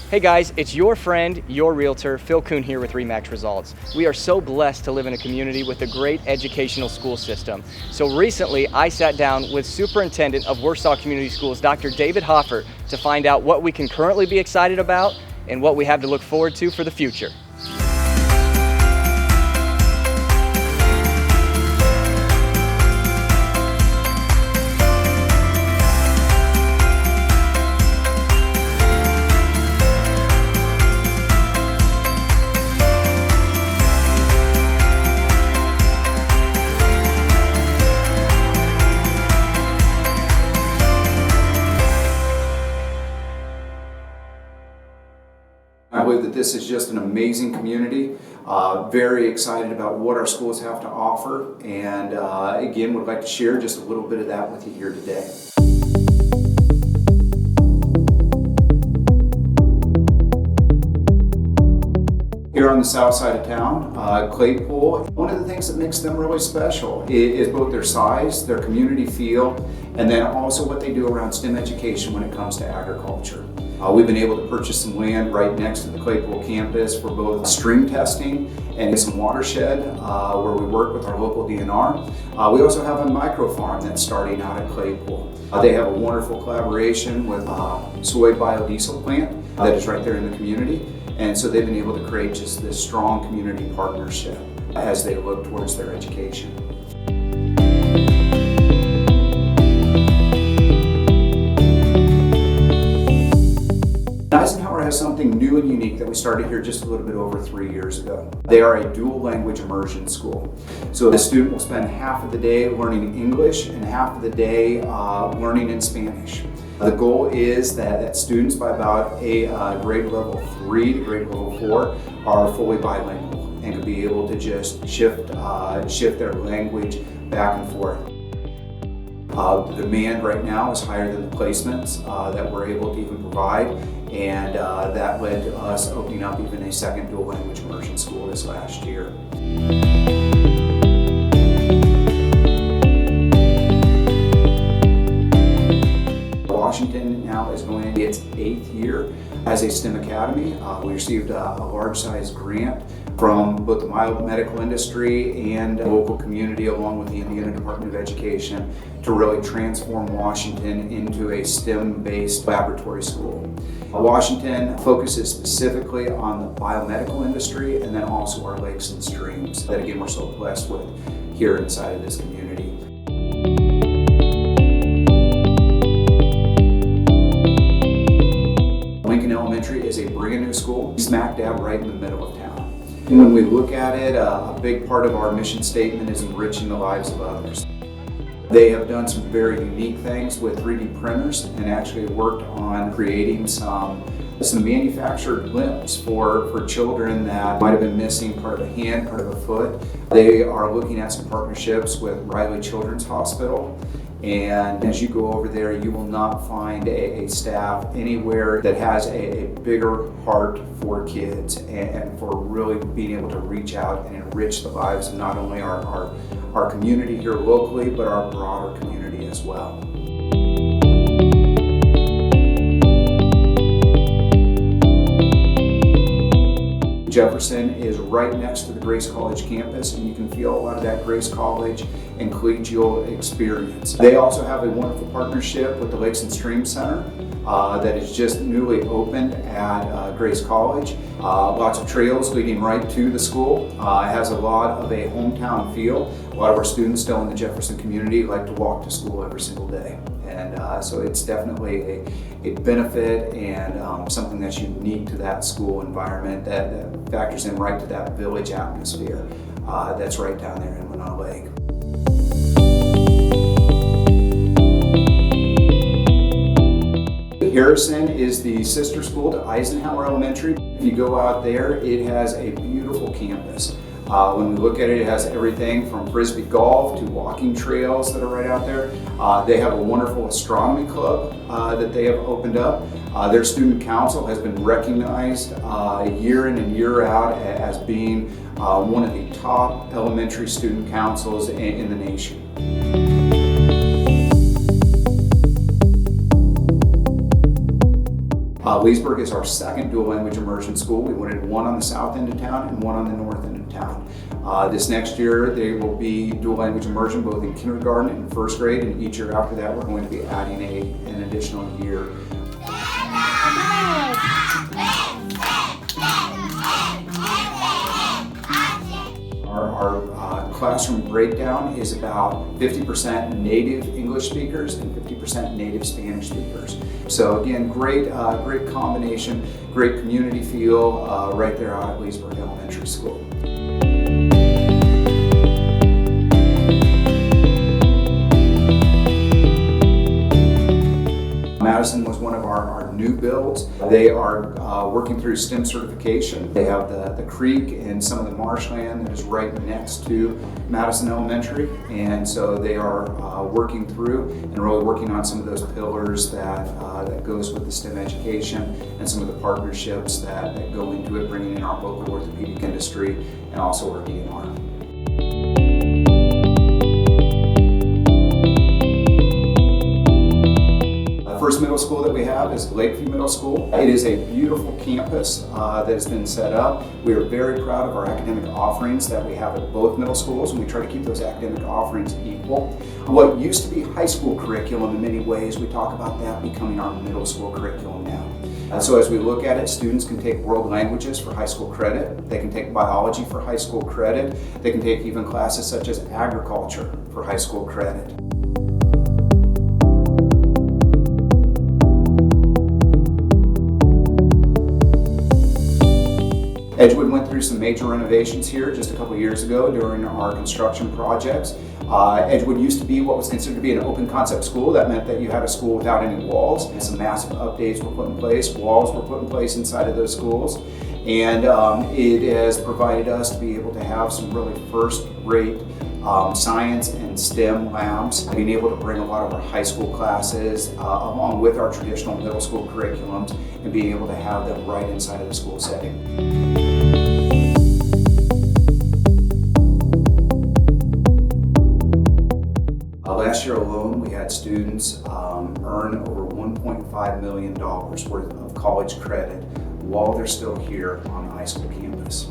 Hey guys, it's your friend, your realtor, Phil Kuhn here with Remax Results. We are so blessed to live in a community with a great educational school system. So recently, I sat down with Superintendent of Warsaw Community Schools, Dr. David Hoffert, to find out what we can currently be excited about and what we have to look forward to for the future. I believe that this is just an amazing community, very excited about what our schools have to offer, and again would like to share just a little bit of that with you here today. Here on the south side of town, Claypool, one of the things that makes them really special is both their size, their community feel, and then also what they do around STEM education when it comes to agriculture. We've been able to purchase some land right next to the Claypool campus for both stream testing and some watershed where we work with our local DNR. We also have a micro farm that's starting out at Claypool. They have a wonderful collaboration with soy biodiesel plant that is right there in the community. And so they've been able to create just this strong community partnership as they look towards their education. Eisenhower has something new and unique that we started here just a little bit over 3 years ago. They are a dual language immersion school. So the student will spend half of the day learning English and half of the day learning in Spanish. The goal is that students by about a grade level 3 to grade level 4 are fully bilingual and can be able to just shift their language back and forth. The demand right now is higher than the placements that we're able to even provide, and that led to us opening up even a second dual language immersion school this last year. Washington now is going into its 8th year as a STEM academy. We received a large-sized grant from both the medical industry and the local community along with the Indiana Department of Education to really transform Washington into a STEM-based laboratory school. Washington focuses specifically on the biomedical industry and then also our lakes and streams that again we're so blessed with here inside of this community. Elementary is a brand new school, smack dab right in the middle of town. And when we look at it, a big part of our mission statement is enriching the lives of others. They have done some very unique things with 3D printers and actually worked on creating some manufactured limbs for children that might have been missing part of a hand, part of a foot. They are looking at some partnerships with Riley Children's Hospital. And as you go over there, you will not find a staff anywhere that has a bigger heart for kids and for really being able to reach out and enrich the lives of not only our community here locally, but our broader community as well. Jefferson is right next to the Grace College campus, and you can feel a lot of that Grace College and collegial experience. They also have a wonderful partnership with the Lakes and Streams Center that is just newly opened at Grace College. Lots of trails leading right to the school. It has a lot of a hometown feel. A lot of our students still in the Jefferson community like to walk to school every single day. And so it's definitely a benefit and something that's unique to that school environment that factors in right to that village atmosphere that's right down there in Winona Lake. Harrison is the sister school to Eisenhower Elementary. If you go out there, it has a beautiful campus. When we look at it, it has everything from frisbee golf to walking trails that are right out there. They have a wonderful astronomy club that they have opened up. Their student council has been recognized year in and year out as being one of the top elementary student councils in the nation. Leesburg is our second dual language immersion school. We wanted one on the south end of town and one on the north end of town. This next year, there will be dual language immersion both in kindergarten and first grade, and each year after that, we're going to be adding an additional year. Our classroom breakdown is about 50% native English speakers and 50% native Spanish speakers. So again, great combination, great community feel right there out at Leesburg Elementary School. Madison was one of our new builds. They are working through STEM certification. They have the creek and some of the marshland that is right next to Madison Elementary, and so they are working through and really working on some of those pillars that goes with the STEM education and some of the partnerships that go into it, bringing in our local orthopedic industry and also our DNR. First middle school that we have is Lakeview Middle School. It is a beautiful campus that has been set up. We are very proud of our academic offerings that we have at both middle schools, and we try to keep those academic offerings equal. What used to be high school curriculum in many ways, we talk about that becoming our middle school curriculum now. So as we look at it, students can take world languages for high school credit. They can take biology for high school credit. They can take even classes such as agriculture for high school credit. Edgewood went through some major renovations here just a couple years ago during our construction projects. Edgewood used to be what was considered to be an open concept school. That meant that you had a school without any walls. And some massive updates were put in place. Walls were put in place inside of those schools. And it has provided us to be able to have some really first-rate science and STEM labs, being able to bring a lot of our high school classes along with our traditional middle school curriculums and being able to have them right inside of the school setting. Last year alone, we had students earn over $1.5 million worth of college credit while they're still here on the high school campus.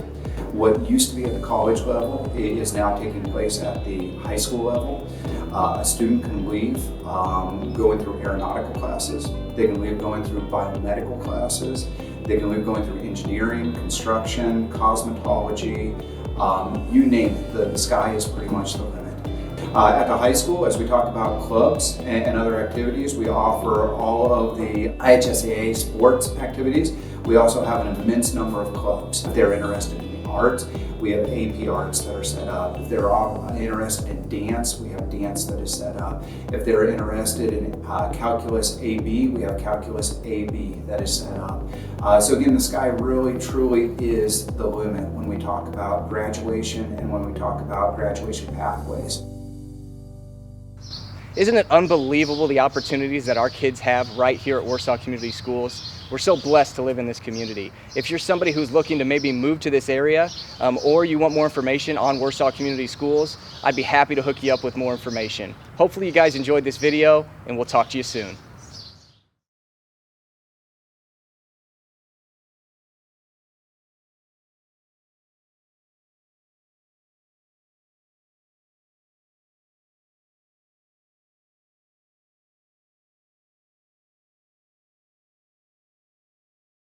What used to be at the college level is now taking place at the high school level. A student can leave going through aeronautical classes. They can leave going through biomedical classes. They can leave going through engineering, construction, cosmetology, you name it. The sky is pretty much the limit. At the high school, as we talk about clubs and other activities, we offer all of the IHSAA sports activities. We also have an immense number of clubs. If they're interested in the arts, we have AP Arts that are set up. If they're interested in dance, we have dance that is set up. If they're interested in Calculus AB, we have Calculus AB that is set up. So again, the sky really truly is the limit when we talk about graduation and when we talk about graduation pathways. Isn't it unbelievable the opportunities that our kids have right here at Warsaw Community Schools? We're so blessed to live in this community. If you're somebody who's looking to maybe move to this area or you want more information on Warsaw Community Schools, I'd be happy to hook you up with more information. Hopefully you guys enjoyed this video, and we'll talk to you soon.